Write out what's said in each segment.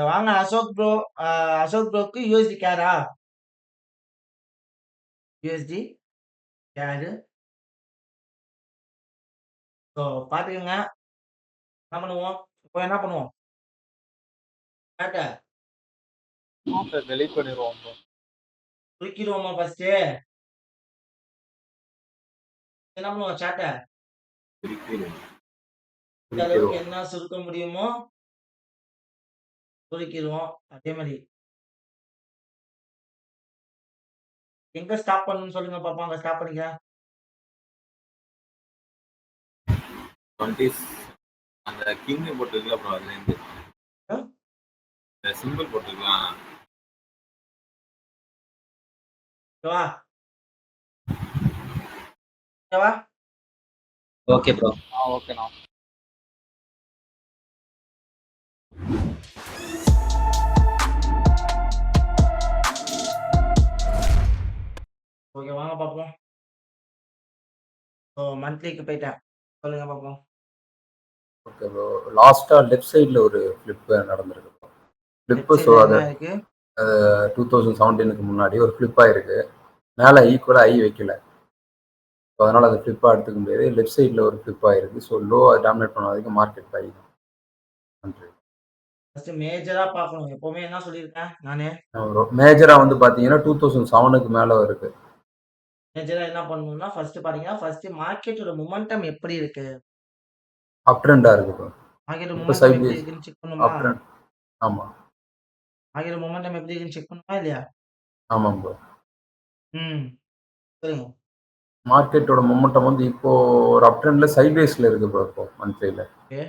வாங்க Ashok bro. Ashok ப்ரோக்கு USD கேரா? USD கேரு. So பார்த்துக்கங்க. என்ன பண்ணுவோம்? இப்போ என்ன பண்ணுவோம்? சாட்ட டெலீட் பண்ணிடுவோம் ப்ரோ. தூக்கிடுவோமா ஃபர்ஸ்ட்டு? என்ன பண்ணுவோம் சாட்ட? இந்த அளவுக்கு என்ன சுருக்க முடியுமோ சுருக்கிடுவோம். அதே மாதிரி எங்க ஸ்டாப் பண்ணணும்னு சொல்லுங்க பாப்போம். அங்க ஸ்டாப் பண்ணிக்க. 20s அந்த கிங் போட்டுருக்குல ப்ரோ, அதுலேருந்து ஆ? இந்த சிம்பிள் போட்டுருக்கலாம். இங்க வா. இங்க வா. Okay bro. ஓகேண்ணா. ஓகே வாங்க பாப்போம். ஸோ மந்த்லிக்கு போயிட்டேன். சொல்லுங்க பாப்போம். Okay bro. லாஸ்டா லெஃப்ட் சைடில் ஒரு ஃப்ளிப் நடந்திருக்கு ப்ரோ. ஃப்ளிப்பு ஸோ அது என்ன இருக்கு? 2017க்கு முன்னாடி ஒரு ஃப்ளிப் ஆயிருக்கு. மேலே ஈக்குவலாக ஐ வைக்கல. ஸோ அதனால் அது ஃப்ளிப்பாக எடுத்துக்க முடியாது. லெஃப்ட் சைடில் ஒரு ஃப்ளிப் ஆயிருக்கு. ஸோ லோ டாமினேட் பண்ணாததுக்கு மார்க்கெட் பை தான். நன்றி. ஃபர்ஸ்ட் மேஜரா பார்க்கணும். எப்பவுமே என்ன சொல்லியிருக்கேன் நானு? மேஜராக வந்து பார்த்தீங்கன்னா 2007க்கு மேலே இருக்கு. மேஜரா என்ன பண்ணணும்னா ஃபர்ஸ்ட் பாத்தீங்கன்னா ஃபர்ஸ்ட் மார்க்கெட்டோட மொமெண்டம் எப்படி இருக்கு? அப் ட்ரெண்டாக இருக்கு ப்ரோ. மார்க்கெட் இப்போ மொமெண்டம் எப்படி சைட்வேஸ் இருக்குன்னு செக் பண்ணுமா? அப் ட்ரெண்ட். ஆமாம் மார்க்கெட் மொமெண்டம் எப்படி இருக்குன்னு செக் பண்ணுமா இல்லையா? ஆமாம் ப்ரோ. ம். சொல்லுங்க. மார்க்கெட்டோட மொமெண்டம் வந்து இப்போ ஒரு அப் ட்ரெண்டில் சைட்வேஸில் இருக்கு ப்ரோ. இப்போ மந்த்லியில் ஓகே.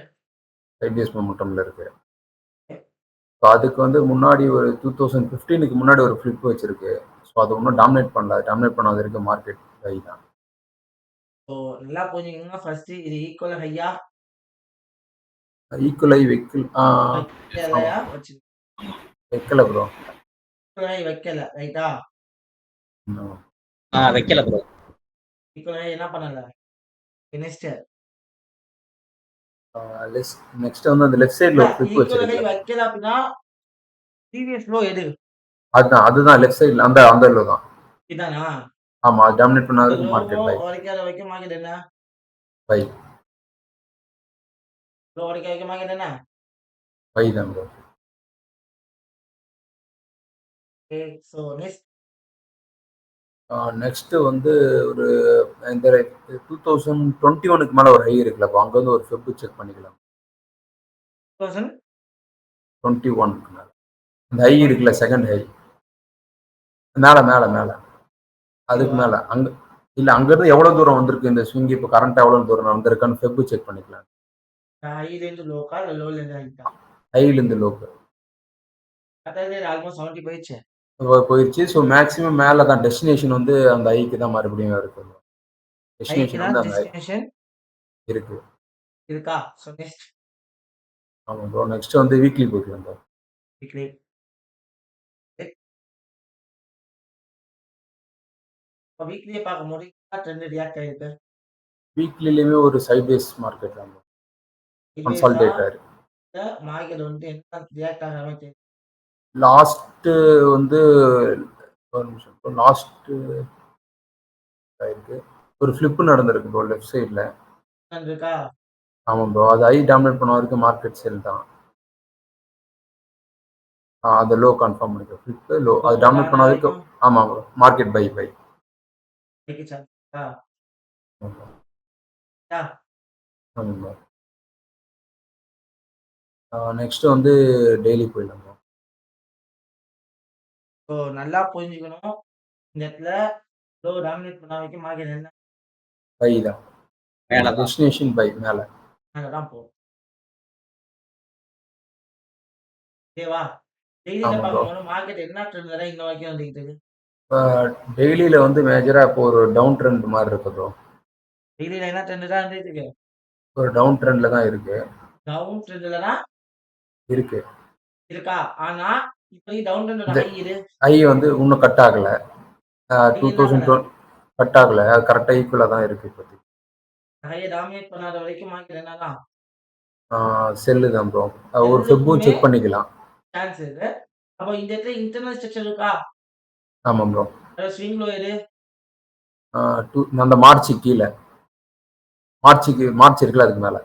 சைட்வேஸ் மொமெண்டமில் இருக்கு. ஓகே. ஸோ அதுக்கு வந்து முன்னாடி ஒரு 2015க்கு முன்னாடி ஒரு ஃப்ளிப் வச்சிருக்கு. ஸோ அதை ஒன்றும் டாமினேட் பண்ணல. டாமினேட் பண்ணாத இருக்க மார்க்கெட் ஹை தான். ஸோ நல்லா புரிஞ்சுக்கங்க. ஃபர்ஸ்ட் இது ஈக்குவல் ஹையா? ஈக்குவல் ஐ வைக்கல் வைக்கலையா? வச்சு வைக்கல ப்ரோ. ஈக்குவல் ஹை வைக்கல. ரைட்டா? வைக்கல ப்ரோ. ஈக்குவல் ஹை என்ன பண்ணல? நெக்ஸ்ட் நெக்ஸ்ட் வந்து அந்த லெஃப்ட் சைடில் ஒரு ஃப்ளிப் ஈக்குவல் ஹை வச்சிருக்கு. வைக்கல அப்படின்னா ப்ரீவியஸ் லோ எது? அதுதான் லெஃப்ட் சைடில் அந்த லோ தான். இதானா? ஆமாம், அது டாமினேட் இந்த பண்ணாததுக்கு லோவோ மார்க்கெட் பை. உடைக்காத வைக்க மார்க்கெட் என்ன? பை லோ உடைக்க வைக்க மார்க்கெட் என்ன? பை தான் bro. Okay. So next next வந்து ஒரு இந்த 2021க்கு மேலே ஒரு ஹை இருக்குல்ல, அப்போ அங்கே வந்து ஒரு ஃபிப் செக் பண்ணிக்கலாம். 21க்கு மேலே இந்த ஹை இருக்குல்ல, செகண்ட் ஹை மேலே மேலே மேலே அதுக்கு மேலே அங்கே இல்லை, அங்கேருந்து எவ்வளோ தூரம் வந்திருக்கு இந்த ஸ்விங், இப்போ கரண்ட் எவ்வளோ தூரம் வந்திருக்கான்னு ஃபெப் செக் பண்ணிக்கலாம். ஹைலேருந்து லோக்கா இல்லை லோலேருந்து ஹைக்கா? ஹைலேருந்து லோக்கு அதாவது ஆல்மோஸ்ட் 70 போயிடுச்சு. போயிடுச்சு. ஸோ மேக்ஸிமம் மேலே தான் டெஸ்டினேஷன் வந்து அந்த ஹைக்கு தான் மறுபடியும் இருக்கு. ஹைக்கு டெஸ்டினேஷன் தான் வந்து அந்த டெஸ்டினேஷன் இருக்கு. இருக்கா? ஸோ நெக்ஸ்ட் ஆமாம் ப்ரோ. நெக்ஸ்ட் வந்து வீக்லி போய்க்கலாம் ப்ரோ. வீக்லி இப்போ வீக்லியே பார்க்கும்போது ட்ரெண்ட் ரியாக்ட் ஆயிருக்கு. வீக்லிலையுமே ஒரு சைட்வேஸ் மார்க்கெட் தான் கன்சால்டேட்டர். மார்க்கெட் வந்து என்ன ரியாக்ட் ஆகாம தெரியும். லாஸ்ட்டு வந்து ஒரு நிமிஷம், லாஸ்ட்டு ஆயிருக்கு ஒரு ஃப்ளிப்பு நடந்திருக்கு ப்ரோ லெஃப்ட் சைடில். இருக்கா? ஆமாம் ப்ரோ. அது ஐ டாமினேட் பண்ண வரைக்கும் மார்க்கெட் செல் தான். அது லோ கன்ஃபார்ம் பண்ணிக்க ஃப்ளிப்பு லோ அது டாமினேட் பண்ண வரைக்கும். ஆமாம் ப்ரோ. Market buy buy. ஆமாம் ப்ரோ. நெக்ஸ்ட் வந்து டெய்லி போயிடலாம் ப்ரோ. ஸோ நல்லா புரிஞ்சுக்கணும். இந்த இடத்துல லோ டாமினேட் பண்ண வைக்க மார்க்கெட் என்ன? பை தான். டெஸ்டினேஷன் பை மேலே அங்கதான் போகும். ஓகேவா? டெய்லியில பார்க்கும்போது மார்க்கெட் என்ன ட்ரெண்ட்ல தான் இன்ன வரைக்கும் வந்துகிட்டு இருக்கு? டெய்லியில வந்து மேஜரா இப்போ ஒரு டவுன் ட்ரெண்ட் மாதிரி இருக்கு ப்ரோ. டெய்லியில என்ன ட்ரெண்ட் தான் இருந்துட்டு இருக்கு? ஒரு டவுன் ட்ரெண்ட்ல தான் இருக்கு. டவுன் ட்ரெண்ட்ல தான் இருக்கு. இருக்கா? ஆனா இப்போ டவுன் ட்ரெண்டோட ஹை இது. ஹை வந்து இன்னும் கட் ஆகல. 2020 கட் ஆகல. அது கரெக்டா ஈக்குவலா தான் இருக்கு இப்போதைக்கு. ஹையை டாமினேட் பண்ணாத வரைக்கும் மார்க்கெட் என்னதான் செல்லு தான் ப்ரோ. ஒரு ஃபெப்பும் செக் பண்ணிக்கலாம். சான்ஸ் இருக்கு. அப்போ இந்த இடத்துல இன்டர்னல் ஸ்ட்ரக்சர் இருக்கா? ஆமாம் ப்ரோ. அதாவது ஸ்விங் லோ எது? அந்த மார்ச் கீழே மார்ச் இருக்குல்ல அதுக்கு மேல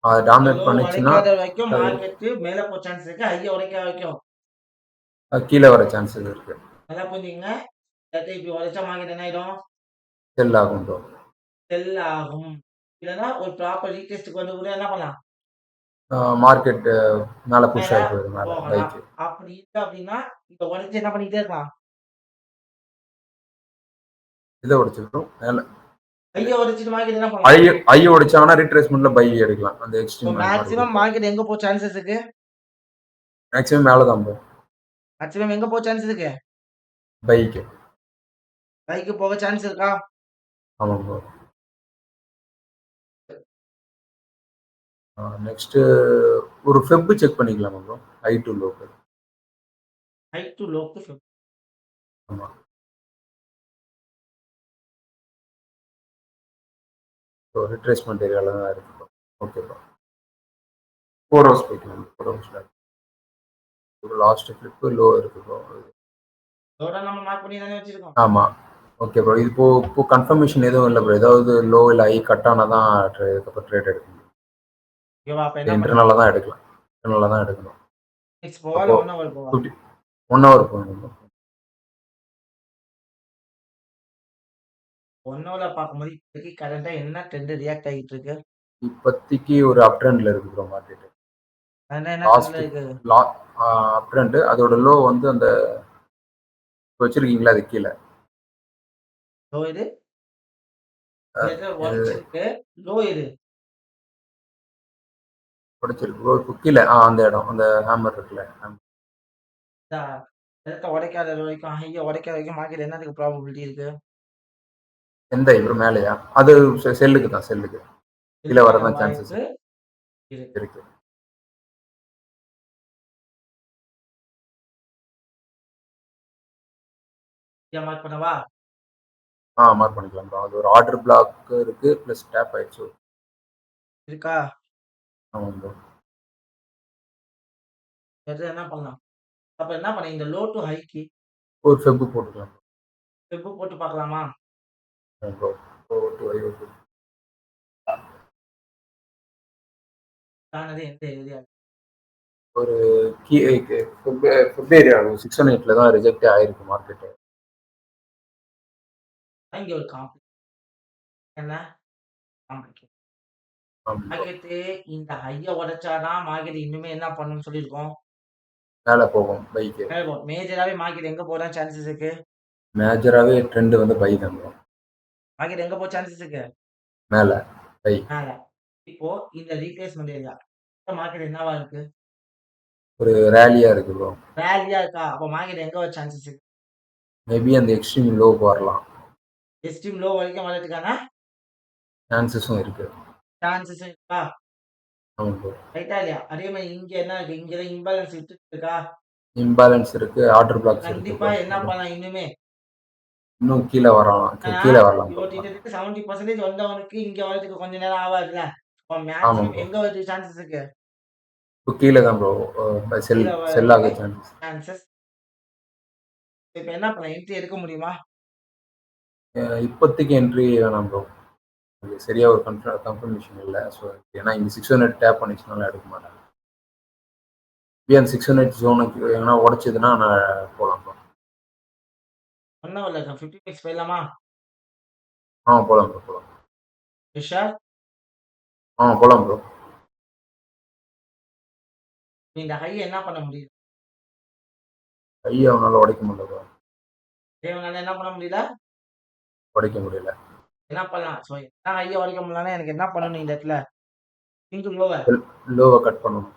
அது டாமினேட் லோ பண்ணுச்சுன்னா உடைக்காத வரைக்கும் அது மார்க்கெட் மேல போக சான்ஸ் இருக்கு. ஹைய உடைக்காத வரைக்கும் கீழே வர சான்சஸ் இருக்கு. நல்லா புரிஞ்சுக்கங்க. இல்லாட்டி இப்படி உடைச்சா மார்க்கெட் என்ன ஆயிடும்? செல் ஆகும் ப்ரோ. செல் ஆகும். இல்லைன்னா ஒரு ப்ராப்பர் ரீடெஸ்ட்டுக்கு வந்து கூட என்ன பண்ணலாம்? மார்க்கெட் மேல புஷ் மேல ஆகி போகுது மேல போகலாம். பைக்கு. அப்படி இல்லை அப்படின்னா இப்ப உடைச்சு என்ன பண்ணிக்கிட்டே இருக்கலாம்? இதை உடைச்சிருக்கோம் மேல ஹைய உடைச்சிட்டு மார்க்கெட் என்ன பண்ணலாம்? ஐ உடைச்சாங்கன்னா ரீட்ரேஸ்மெண்ட்ல பை எடுக்கலாம். அந்த எக்ஸ்ட்ரீம் அந்த மாதிரி மேக்ஸிமம் மார்க்கெட் எங்க போக சான்சஸ் இருக்கு? மேக்ஸிமம் மேல தான் ப்ரோ. மேக்ஸிமம் எங்க போக சான்ஸ் இருக்கு? பைக்கு. பைக்கு போக சான்ஸ் இருக்கா? ஆமாம் ப்ரோ. நெக்ஸ்ட் ஒரு ஃபெப் செக் பண்ணிக்கலாமா ப்ரோ? ஹை டு லோக்கு. ஹை டு லோக்கு ஃபிப். ஆமா. ஸோ ரிட்ரேஸ்மெண்ட் ஏரியாவில் தான் இருக்கு ப்ரோ. Okay bro. 4 ஹவர்ஸ் போய்க்கலாம். 4 ஹவர்ஸ்ல ஒரு லாஸ்ட் ஃபிளிப்பு லோ இருக்கு ப்ரோ. இதோட நம்ம மார்க் பண்ணி தானே வச்சிருக்கோம். ஆமா. Okay bro. இது இப்போ கன்ஃபர்மேஷன் எதுவும் இல்லை ப்ரோ. ஏதாவது லோ இல்லை ஹை கட் ஆனால் தான் இதுக்கப்புறம் ட்ரேட் எடுக்க முடியும். ஓகேவா? அப்ப என்ன இன்டர்னலாக தான் எடுக்கலாம். இன்டர்னலாக தான் எடுக்கணும். மினிட்ஸ் போவா அப்போ இல்ல 1 ஹவர் போவா? 1 ஹவர் போகணும் ப்ரோ. 1 ஹவர்ல பார்க்கும்போது இப்போதைக்கு கரண்டா என்ன ட்ரெண்ட் ரியாக்ட் ஆகிட்டு இருக்கு? இப்போதைக்கு ஒரு அப் ட்ரெண்ட்ல இருக்கு ப்ரோ மார்க்கெட். கரண்டா என்ன லாஸ்ட் ட்ரெண்ட்ல இருக்கு? அப் ட்ரெண்ட் அதோட லோ வந்து அந்த வச்சிருக்கீங்களா அது கீழே லோ எது? இந்த இடத்துல உடைச்சிருக்கு. லோ எது? உடைச்சிருக்கு ப்ரோ. இப்போ கீழே அந்த இடம் அந்த ஹேமர் இருக்குல்ல இந்த இடத்த உடைக்காத வரைக்கும் ஹைய உடைக்காத வரைக்கும் மார்க்கெட் என்னதுக்கு ப்ராபபிலிட்டி இருக்கு? எந்த ப்ரோ மேலேயா? அது செல்லுக்கு தான் செல்லுக்கு கீழே வரதான் சான்சஸ் வாய்ப்பு இருக்கு. இருக்கு. மார்க் பண்ணவா? மார்க் பண்ணிக்கலாம் ப்ரோ. அது ஒரு ஆர்டர் பிளாக் இருக்கு ப்ளஸ் டேப் ஆயிடுச்சு. இருக்கா? ஆமாம் ப்ரோ. இடத்துல என்ன பண்ணலாம்? அப்ப என்ன பண்ண இந்த லோ டு ஹைக்கு ஒரு ஃபெப் போட்டுக்கலாம் வெப் போட்டு பார்க்கலாமா? ப்ரோ. டு ஹை தானது எந்த ஏரியா? ஒரு ஃபெப் ஏரியா 618 தான் ரிஜெக்ட் ஆயிருக்கு மார்க்கெட். இங்க ஒரு என்ன காம்ப்ளிகேட். மார்க்கெட்டு இந்த ஹைய உடைச்சாதான் மார்க்கெட் இன்னுமே என்ன பண்ணும்னு சொல்லியிருக்கோம். மேலே போகும் பைக்கு. மேஜராவே மார்க்கெட் எங்க போற சான்சஸ் இருக்கு? மேஜராகவே ட்ரெண்ட் வந்து பை தான் ப்ரோ. மார்க்கெட் எங்க போக சான்சஸ் இருக்கு? மேலே பை. மேல. இப்போ இந்த ரீப்ளேஸ்மென்ட் ஏரியா மார்க்கெட் என்னவா இருக்கு? ஒரு ரேலியா இருக்கு ப்ரோ. ரேலியா இருக்கா? அப்ப மார்க்கெட் எங்க வர சான்சஸ் இருக்கு? மேபி அந்த எக்ஸ்ட்ரீம் லோ வரலாம். எக்ஸ்ட்ரீம் லோ வரைக்கும் வரதுக்கான சான்சஸும் இருக்கு. சான்சஸ் இருக்கா? ஆமாம் ப்ரோ. ரைட்டா இல்லையா? அதே மாதிரி இங்க என்ன இருக்கு? இங்க இம்பேலன்ஸ் இருக்கா? இம்பேலன்ஸ் இருக்கு. ஆர்டர் பிளாக்ஸ் இருக்கு கண்டிப்பா ப்ரோ. என்ன பண்ணலாம் இன்னுமே? இன்னும் கீழே வரலாம். கீழே வரலாம் ப்ரோ. கிட்டத்தட்ட 70% வந்தவனுக்கு இங்க வரதுக்கு கொஞ்ச நேரம் ஆகாதுல்ல. அப்ப ஆமாம் மேக்ஸிமம் ப்ரோ. எங்க வரதுக்கு சான்சஸ் இருக்கு? இப்போ கீழே தான் ப்ரோ. கீழ செல் ஆக வரதுக்கு சான்சஸ். சான்சஸ். இப்ப என்ன பண்ணலாம்? என்ட்ரி எடுக்க முடியுமா? இப்போதைக்கு என்ட்ரி வேணாம் ப்ரோ. அது சரியா ஒரு கன்ஃபர்மேஷன் இல்லை. ஸோ ஏன்னா இங்கே 600 டேப் பண்ணிச்சுனால எடுக்க மாட்டேன். அந்த 600 ஜோனுக்கு எங்கன்னா உடைச்சதுன்னா நான் போகலாம் ப்ரோ. ஒன்னும் இல்ல. 50 மினிட்ஸ் போயிடலாமா? போகலாம் ப்ரோ போகலாம். விஷால் போகலாம் ப்ரோ. இந்த ஹை என்ன பண்ண முடியுது? கையை அவனால உடைக்க முடியல ப்ரோ. தேவனால என்ன பண்ண முடியல? உடைக்க முடியல. என்ன பண்ணலாம்? ஸோ என்ன ஹைய உடைக்க முடியலன்னா எனக்கு என்ன பண்ணணும் இந்த இடத்துல? இன்டு லோவ. லோவை கட் பண்ணணும்.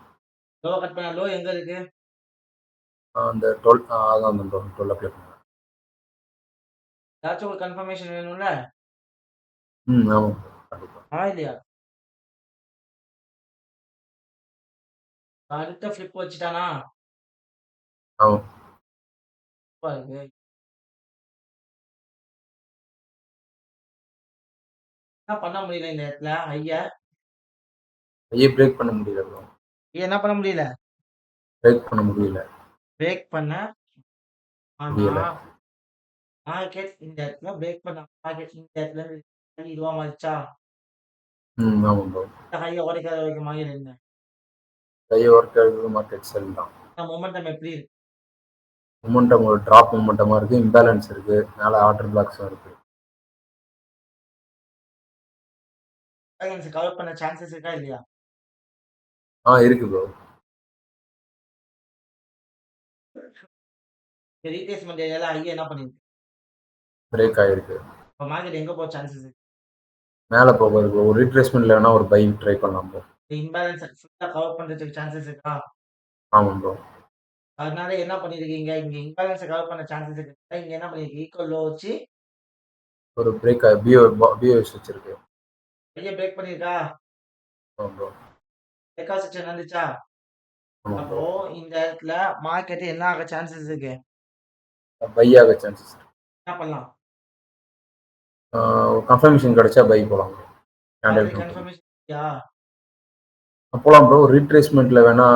லோவ கட் பண்ண லோ எங்க இருக்கு? அந்த 12 அதான் அந்த ப்ரோ 12 அப்ளை பண்ணுங்க. ஏதாச்சும் ஒரு கன்ஃபர்மேஷன் வேணும்ல? ஆமாம் ப்ரோ. கண்டிப்பாக. இல்லையா? அடுத்த ஃபிளிப் வச்சுட்டானா? ஆமாம். பாருங்க. என்ன பண்ண முடியல இந்த இடத்துல ஹைய? கையை பிரேக் பண்ண முடியல ப்ரோ. என்ன பண்ண முடியல? பிரேக் பண்ண முடியல. பிரேக் பண்ண ஆனா, முடியல. மார்க்கெட் இந்த இடத்துல பிரேக் பண்ண மார்க்கெட் இந்த இடத்துல இருந்து இதுவா மாறிச்சா? ஆமா ப்ரோ. இந்த ஹைய உடைக்காத வரைக்கும் மார்க்கெட் என்ன? ஹை ஒர்க் ஆகுது மார்க்கெட் செல் தான். மொமெண்டம் எப்படி இருக்கு? மொமெண்டம் ஒரு டிராப் மொமெண்டமா இருக்கு. இம்பேலன்ஸ் இருக்கு. மேல ஆர்டர் பிளாக்ஸும் இருக்கு. கவர் பண்ண சான்சஸ் இருக்கா இல்லையா? இருக்கு ப்ரோ. ரீட்ரேஸ்மென்ட் ஏரியால ஹை என்ன பண்ணிருக்கு? பிரேக் ஆயிருக்கு. இப்ப மார்க்கெட் எங்க போக சான்சஸ் இருக்கு? மேல போகுது ப்ரோ. ஒரு ரீட்ரேஸ்மென்ட்ல வேணா ஒரு பை ட்ரை பண்ணலாம் ப்ரோ. இம்பேலன்ஸ் ஃபுல்லா கவர் பண்றதுக்கு சான்சஸ் இருக்கா? ஆமா ப்ரோ. அதனால என்ன பண்ணிருக்கீங்க? இங்க இம்பேலன்ஸ கவர் பண்ண சான்சஸ் இருக்கு. இங்க என்ன பண்ணிருக்கீங்க? ஈக்குவல் லோ வச்சு ஒரு பிரேக் பிஓஎஸ் வச்சிருக்கு. ஹைய பிரேக் பண்ணிருக்கா? ஆமா ப்ரோ. பிரேக் அவுட் செக்ஷன் வந்துச்சா? ஆமா அப்போ ப்ரோ. இந்த இடத்துல மார்க்கெட் என்ன ஆக சான்சஸ் இருக்கு? பை ஆக சான்சஸ் இருக்கு. என்ன பண்ணலாம்? கன்ஃபர்மேஷன் கிடைச்சா பை போலாம் bro. Candle already company confirmation இல்லையா? போலாம் ப்ரோ. ரீட்ரேஸ்மெண்ட்ல வேணா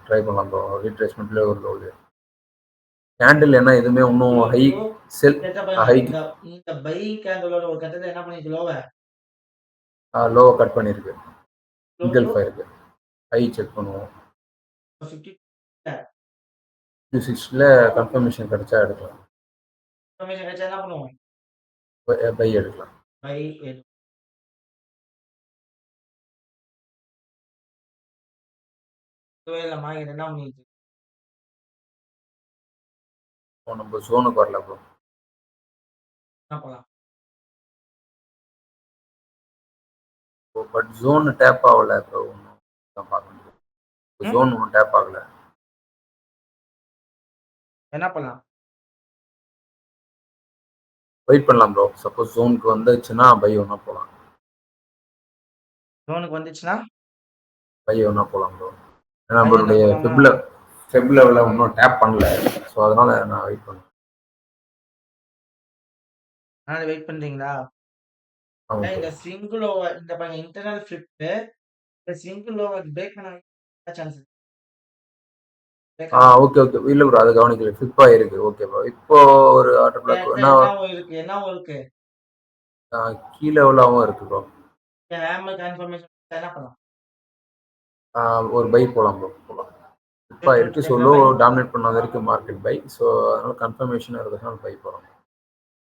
ட்ரை பண்ணலாம் ப்ரோ. ரீட்ரேஸ்மெண்ட்ல ஒரு லோடு கேண்டில் என்ன எதுவுமே இன்னும் ப்ரோ ஹை செல் இந்த இடத்துல பாருங்க. ஹைக்கு இந்த பை கேண்டலோட ஒரு கட்டத்துல என்ன பண்ணிருக்கு லோவ? லோவை கட் பண்ணியிருக்கு. லோ இன்கல்ஃப் டு ஆயிருக்கு. ஹை செக் பண்ணுவோம். 50 Q6ல கன்ஃபர்மேஷன் கிடைச்சா எடுக்கலாம். கன்ஃபர்மேஷன் கிடைச்சா என்ன பண்ணுவோம்? பை எடுக்கலாம். பை எடு இல்ல மார்க்கெட் என்ன பண்ணிருக்கு? இப்போ நம்ம ஜோனுக்கு வரல ப்ரோ. என்ன பண்ணலாம்? பட் ஜோன் டேப் ஆகல ப்ரோ. இன்னும் பார்க்க முடியும். ம்? ஜோன் ஒன்றும் டேப் ஆகல. என்ன பண்ணலாம்? வெயிட் பண்ணலாம் ப்ரோ. சப்போஸ் ஜோனுக்கு வந்துச்சுன்னா பை ஒன்றா போகலாம். ஜோனுக்கு வந்துச்சுன்னா பை ஒன்றா போகலாம் ப்ரோ. ஏன்னா பை என்ன நம்மளுடைய பண்ணலாமா? ஃபெப் லெவலில் இன்னும் டேப் பண்ணல. ஸோ அதனால நான் வெயிட் பண்ணேன். அதனால வெயிட் பண்றீங்களா? ஆமாம் ப்ரோ. இந்த ஸ்விங் லோவ இந்த பாருங்க இன்டர்னல் ஃபிளிப் இந்த ஸ்விங் லோவ பிரேக் பண்ண சான்ஸ் பிரேக் ஓகே ஓகே. இல்லை ப்ரோ, அது கவனிக்கல. ஃபிப் ஆயிருக்கு. Okay bro. இப்போ ஒரு ஆர்டர் பிளாக் என்ன என்னவும் இருக்கு என்னவும் இருக்கு கீழே உள்ளாவும் இருக்கு ப்ரோ. ஹேமர் கன்ஃபர்மேஷன் என்ன பண்ணலாம்? ஒரு பை போகலாம் ப்ரோ. போகலாம். ஃபிப் ஆயிருக்கு. ஸோ லோ டாமினேட் பண்ண வரைக்கும் மார்க்கெட் பை. ஸோ அதனால கன்ஃபர்மேஷன் இருக்கிறதுனால பை போகிறோம்.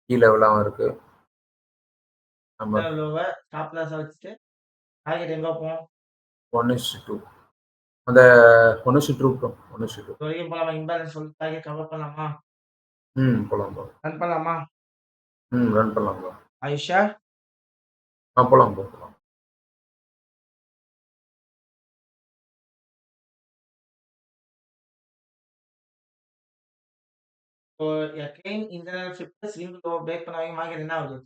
கீழே உள்ளாவும் இருக்கு. நம்ம லோவ ஸ்டாப் லாஸ் வச்சுட்டு டார்கெட் எங்க போகும்? 1:2 அந்த 1:2 ப்ரோ. 1:2 இது வரைக்கும் போலாமா? இம்பேலன்ஸ் சொல்லி டார்கெட் கவர் பண்ணலாமா? போகலாம் ப்ரோ. ரன் பண்ணலாமா? ரன் பண்ணலாம் ப்ரோ. ஆயிஷா போகலாம் ப்ரோ. போகலாம். இப்போ again internal flip swing low break பண்ண வரைக்கும் மார்க்கெட் என்ன ஆகுது?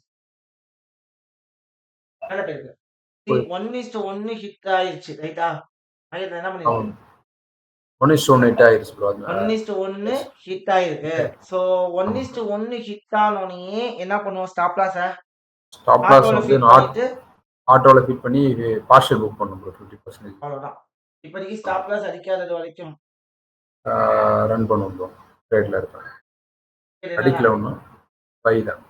மேல போயிருக்கு. 1:1 ஹிட் ஆயிருச்சு ரைட்டா? மார்க்கெட் என்ன பண்ணிருக்கு? 1:1 ஹிட் ஆயிருச்சு ப்ரோ. 1:1 ஹிட் ஆயிருக்கு. சோ 1:1 ஹிட் ஆனோனயே என்ன பண்ணுவோம்? ஸ்டாப் லாஸ ஸ்டாப் லாஸ் ஆட்டோல வந்து ஃபிட் பண்ணிட்டு ஆட்டோவில் ஃபிட் பண்ணி பார்ஷியல் புக் பண்ணும் ப்ரோ. 50% அவ்வளவுதான். இப்போதைக்கு ஸ்டாப் லாஸ் அடிக்காதது வரைக்கும் ரன் பண்ணுவோம் ப்ரோ. ட்ரேடில் இருக்கேன். என்னன்னா அடிக்கல ஒன்றும். பை தான்.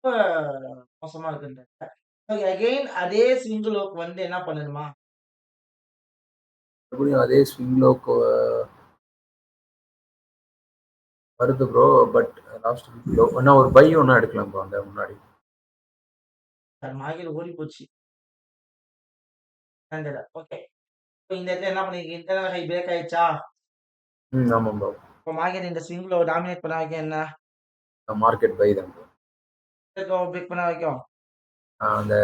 ரொம்ப மோசமா இருக்குன்றாங்க. அகைன் அதே ஸ்விங் லோக்கு வந்து என்ன பண்ணணுமா? மறுபடியும் அதே ஸ்விங் லோக்கு வருது ப்ரோ. பட் லாஸ்ட் லோ வேணா ஒரு பை ஒன்றா எடுக்கலாம் ப்ரோ. அந்த முன்னாடி மார்க்கெட் ஓடி போச்சு. ஓகே. இந்த இடத்துல என்ன பண்ணிருக்கு? இன்டர்னல் ஹை பிரேக் ஆயிடுச்சா? ஆமாம் ப்ரோ. இப்போ மார்க்கெட் இந்த ஸ்விங் லோ டாமினேட் பண்ண வைக்க என்ன? மார்க்கெட் பை தான் ப்ரோ. பிரேக் பண்ண வைக்கும். அந்த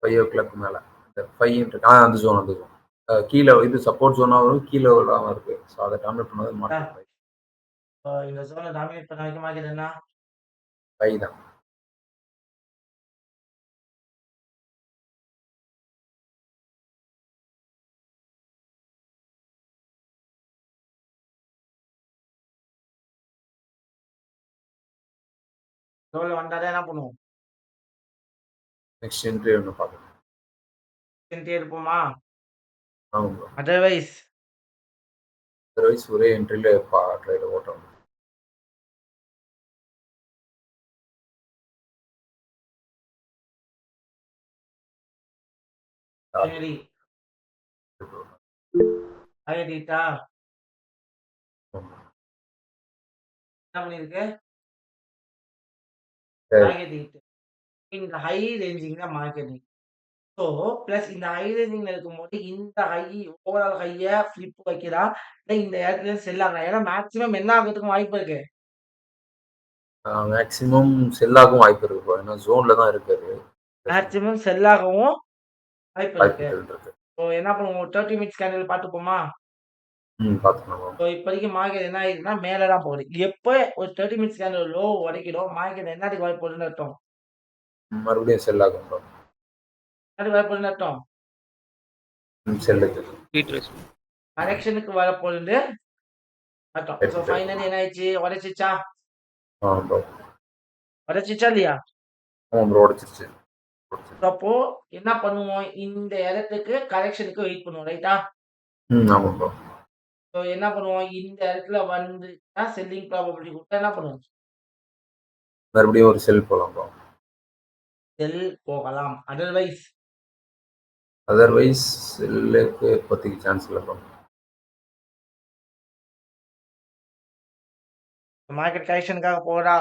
5 o'clock மேலே இந்த 5 அந்த ஜோன் கீழே இது சப்போர்ட் ஜோனாக வரும். கீழே விடாமல் இருக்கு. ஸோ அதை டாமினேட் பண்ணது மார்க்கெட் பை. இந்த ஜோனை டாமினேட் பண்ண வைக்க மார்க்கெட் என்ன? பை தான். லோல வந்தாதான் என்ன பண்ணுவோம்? நெக்ஸ்ட் என்ட்ரி ஒன்று பார்க்கலாம். என்ட்ரி எடுப்போமா? ஆமாம் ப்ரோ. அதர்வைஸ் அதர்வைஸ் ஒரே என்ட்ரியில் ட்ரேட ஓட்டணும். சரி ஆகிட்டா என்ன பண்ணிருக்கு? சரி. Target hit. இந்த ஹை ரேஞ்சிங் தான் மார்க்கெட்டிங். ஸோ பிளஸ் இந்த ஹை ரேஞ்சிங்ல இருக்கும்போது இந்த ஹை ஓவரால் ஹைய ஃபிளிப் வைக்கிறா, இல்ல இந்த இடத்துல செல் ஆகலாம். ஏன்னா மேக்ஸிமம் என்ன ஆகிறதுக்கும் வாய்ப்பு இருக்கு. மேக்ஸிமம் செல்லாகவும் வாய்ப்பு இருக்கு ப்ரோ. ஏன்னா ஜோன்ல தான் இருக்காரு. மேக்ஸிமம் செல் ஆகவும் வாய்ப்பு இருக்கு. வாய்ப்புகள் இருக்கு. ஸோ என்ன பண்ணுவோம்? 30 மினிட்ஸ் கேண்டில் பார்த்துப்போமா? பார்த்துக்கலாம். ஸோ இப்போதைக்கு மார்க்கெட் என்ன ஆயிருக்குன்னா மேலே தான் போகுது. எப்போ ஒரு 30 மினிட்ஸ் கேண்டில் லோ உடைக்கிறோம், மார்க்கெட் என்னத்துக்கு வாய்ப்பு வருதுன்னு அர்த்தம்? மறுபடியும் செல் ஆகும் ப்ரோ. என்னத்துக்கு வாய்ப்பு வருதுன்னு அர்த்தம்? செல்லுக்கு கரெக்ஷனுக்கு வரப்போகுது அர்த்தம். ஸோ ஃபைனலி என்ன ஆயிடுச்சு? உடைச்சிச்சா? ஆமாம் ப்ரோ. உடைச்சிச்சா இல்லையா? ஆமாம் ப்ரோ, உடைச்சிருச்சு. அப்போ என்ன பண்ணுவோம்? இந்த இடத்துக்கு கரெக்ஷனுக்கு வெயிட் பண்ணுவோம், ரைட்டா? ஆமாம் ப்ரோ. ஸோ என்ன பண்ணுவோம்? இந்த இடத்துல வந்துச்சுன்னா செல்லிங் ப்ராபபிலிட்டி கொடுத்தா என்ன பண்ணுவோம்? மறுபடியும் ஒரு செல் போகலாம் ப்ரோ. செல் போகலாம். அதர்வைஸ் செல்லுக்கு இப்போதைக்கு சான்ஸ் இல்லை ப்ரோ. மார்க்கெட் கரெக்ஷனுக்காக போகடா.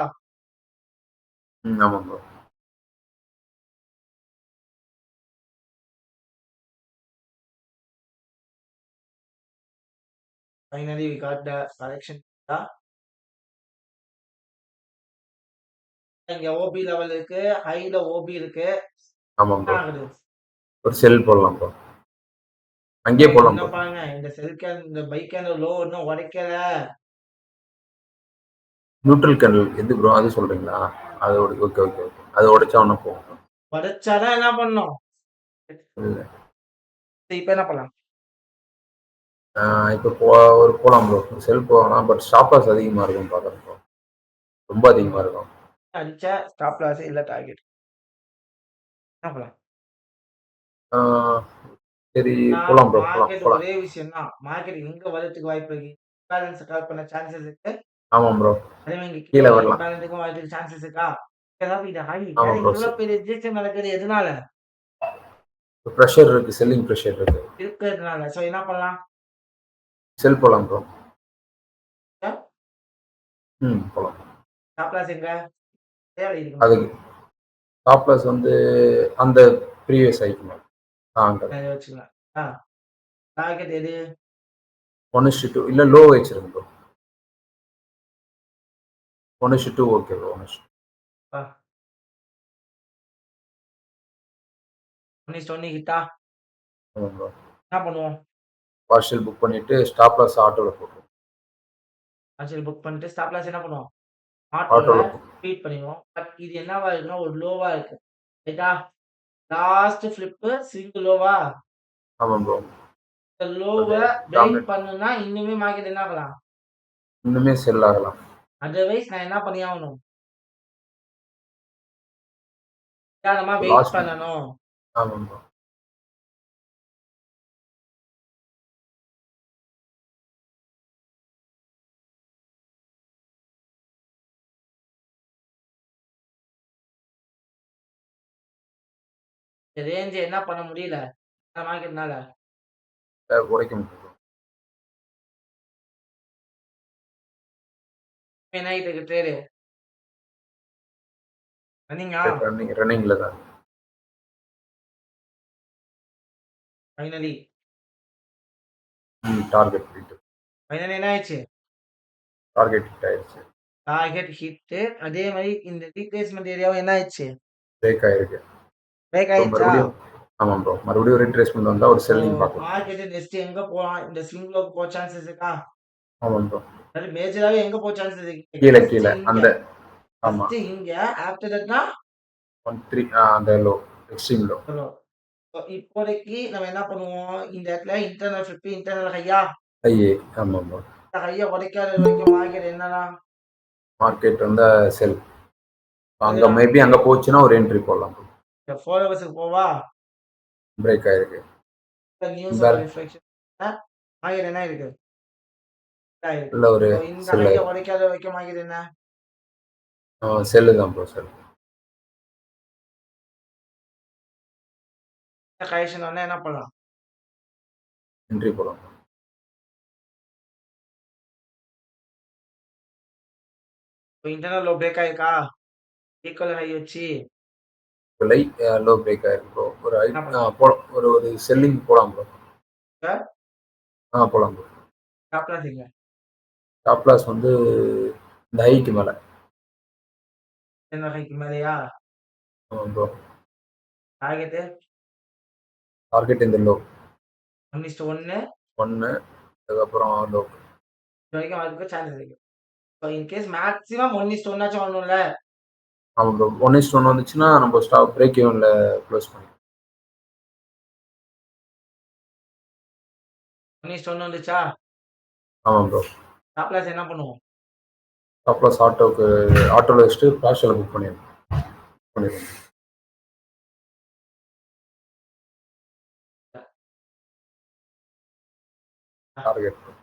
ஆமாம் bro. Finally, we got the correction. இங்க ஓபி லெவல் இருக்கு, ஹைல ஓபி இருக்கு. ஆமாம் ப்ரோ. ஆகுது ஒரு செல் போடலாம் ப்ரோ. அங்கேயே போடலாம் என்ன ப்ரோ. பாருங்க, இந்த செல் கேன் இந்த பை கேண்டில் லோ இன்னும் உடைக்கல. நியூட்ரல் கேண்டில் எது ப்ரோ? அது சொல்றீங்களா? அது ஓகே ஓகே ஓகே. அது உடைச்சா ஒன்றும் போகும். உடைச்சாதான் என்ன பண்ணும்? இல்லை இப்ப என்ன பண்ணலாம்? இப்போ ஒரு போகலாம் ப்ரோ. செல் போகலாம். பட் ஸ்டாப் லாஸ் அதிகமாக இருக்கும் பார்க்குறேன் ப்ரோ. ரொம்ப அதிகமாக இருக்கும். அடிச்சா ஸ்டாப் லாஸ் இல்ல டார்கெட் என்ன பண்ணலாம்? சரி போகலாம் ப்ரோ. மார்க்கெட் போகலாம். ஒரே விஷயம் தான். மார்க்கெட் எங்க வரதுக்கு வாய்ப்பு இருக்கு? பேலன்ஸ் கால் பண்ண சான்சஸ் இருக்கு. ஆமாம் ப்ரோ. அதே மாதிரி கீழே வரலாம். பேலன்ஸுக்கும் வரதுக்கு சான்சஸ் இருக்கா? ஏதாவது இது ஹை ஆமாம் bro. இவ்வளவு பெரிய ரிஜெக்ஷன் நடக்குது எதனால? ப்ரெஷர் இருக்கு. செல்லிங் ப்ரெஷர் இருக்கு. இருக்கிறதுனால. சோ என்ன பண்ணலாம்? செல் போகலாம் ப்ரோ. போகலாம். ஸ்டாப் லாஸ் எங்க? அதுக்கு ஸ்டாப் லாஸ் வந்து அந்த ப்ரீவியஸ் ஆயிக்கணும். அங்கே வச்சுக்கலாம். டார்கெட் எது? 1:2 இல்லை லோ வச்சிருங்க ப்ரோ. 1:2 okay bro. 1:1 கிட்டா ஆமாம் ப்ரோ. என்ன பண்ணுவோம்? பார்ஷியல் புக் பண்ணிட்டு ஸ்டாப் லாஸ் ஆட்டோவில் போட்டுருவோம். பார்ஷியல் புக் பண்ணிட்டு ஸ்டாப் லாஸ் என்ன பண்ணுவோம்? ஆட்டோவில் ஆட்டோல ஃபீட் பண்ணிடுவோம். பட் இது என்னவா இருக்குன்னா ஒரு லோவா இருக்கு, ரைட்டா? லாஸ்ட் ஃபிளிப் சிங்கிள் லோவா? ஆமாம் ப்ரோ. இந்த லோவை பிரேக் பண்ணுனா இன்னுமே மார்க்கெட் என்ன ஆகலாம்? இன்னுமே செல் ஆகலாம். அதர்வைஸ் நான் என்ன பண்ணி ஆகணும்? நிதானமா வெயிட் பண்ணணும். ஆமாம் ப்ரோ. ரேஞ்ச் என்ன பண்ண முடியல மார்க்கெட்னால. குறைக்க முடியும். என்ன ஆகிட்டு இருக்கு ட்ரேடு? ரன்னிங்ல தான். Finally target hit. ஃபைனலி என்ன ஆயிடுச்சு? டார்கெட் ஹிட் ஆயிடுச்சு. Target hit. அதே மாதிரி இந்த ரீப்ளேஸ்மெண்ட் ஏரியாவும் என்ன ஆயிடுச்சு? பிரேக் ஆயிருக்கு. பிரேக் ஆயிடுச்சா? ஆமாம் ப்ரோ. மறுபடியும் ரீட்ரேஸ்மெண்ட் வந்தா ஒரு செல்லிங் பார்க்கலாம். மார்க்கெட் நெக்ஸ்ட் எங்க போலாம்? இந்த ஸ்விங் லோக்கு போக சான்சஸ் இருக்கா? ஆமாம் ப்ரோ. அது மேஜராவே எங்க போக சான்சஸ் இருக்கு? கீழே அந்த ஆமா இங்க ஆஃப்டர் தட்னா 13 அந்த லோ எக்ஸ்ட்ரீம் லோ. இப்போதைக்கு நம்ம என்ன பண்ணுவோம்? இந்த இடத்துல இன்டர்னல் ஃபிளிப் இன்டர்னல் ஹையா? ஐயே ஆமாம் ப்ரோ. ஹையா உடைக்காத வரைக்கும் மார்க்கெட் என்னன்னா மார்க்கெட் வந்து செல் அங்க மேபி அங்க போச்சுன்னா ஒரு என்ட்ரி போடலாம். 4 ஹவர்ஸ்க்கு போவா? பிரேக் ஆயிருக்கு. நியூஸ் வேற ரிஃப்ளெக்ஷன் மார்க்கெட் என்ன இருக்கு? ஆயிருக்கு. இல்ல ஒரு So, இந்த செல் ஹைய உடைக்காத வரைக்கும் மார்க்கெட் என்ன? செல்லு தான் ப்ரோ செல். கரெக்ஷன் வந்தா என்ன பண்ணலாம்? என்ட்ரி போடலாம். இன்டர்னல் லோ பிரேக் ஆயிருக்கா? ஈக்குவல் ஹை வச்சு லோ பிரேக் ஆயிருக்கு ப்ரோ. ஒரு என்ன பண்ணலாம்? ஒரு செல்லிங் போலாம் ப்ரோ. சார் போலாம் ப்ரோ. ஸ்டாப் லாஸ் எங்க? ஸ்டாப் லாஸ் வந்து இந்த ஹைக்கு மேல. என்ன ஹைக்கு மேலயா? ஆமா ப்ரோ. டார்கெட் டார்கெட் இந்த லோ 1:1 1 அதுக்கப்புறம் லோ. இது வரைக்கும் அதுக்கு சான்ஸ் இருக்கு. ஸோ இன்கேஸ் மேக்ஸிமம் 1:1 ஆச்சும் வரணும்ல. ஆமா ப்ரோ. 1:1 வந்துச்சுன்னா நம்ம ஸ்டாப் பிரேக் ஈவன்ல க்ளோஸ் பண்ணி 1:1 வந்துச்சா? ஆமா ப்ரோ. ஸ்டாப் லாஸ் என்ன பண்ணுவோம்? ஸ்டாப் லாஸ் ஆட்டோல வச்சுட்டு ஃபிளாஷ்ல புக் பண்ணிடுவோம். டார்கெட்